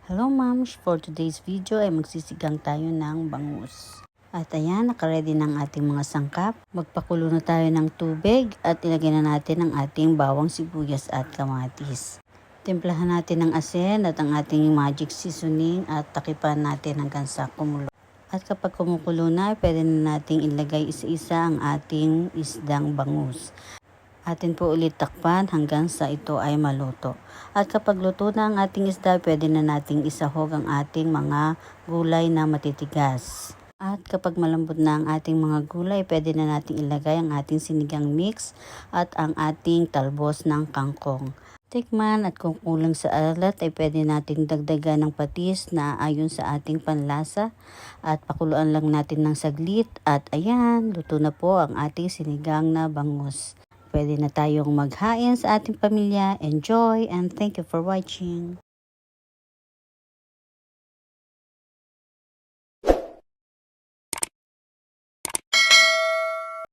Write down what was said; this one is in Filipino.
Hello moms, for today's video ay magsisigang tayo ng bangus. At ayan, nakaredy ng ating mga sangkap. Magpakulo na tayo ng tubig at ilagay na natin ang ating bawang sibuyas at kamatis. Timplahan natin ng asin at ang ating magic seasoning at takipan natin hanggang sa kumulo. At kapag kumukulo na, pwede na nating ilagay isa-isa ang ating isdang bangus. Atin po ulit takpan hanggang sa ito ay maluto. At kapag luto na ang ating isda, pwede na nating isahog ang ating mga gulay na matitigas. At kapag malambot na ang ating mga gulay, pwede na nating ilagay ang ating sinigang mix at ang ating talbos ng kangkong. Tikman at kung kulang sa alat ay pwede nating dagdagan ng patis na ayon sa ating panlasa at pakuluan lang natin ng saglit at ayan, luto na po ang ating sinigang na bangus. Pwede na tayong maghain sa ating pamilya. Enjoy and thank you for watching.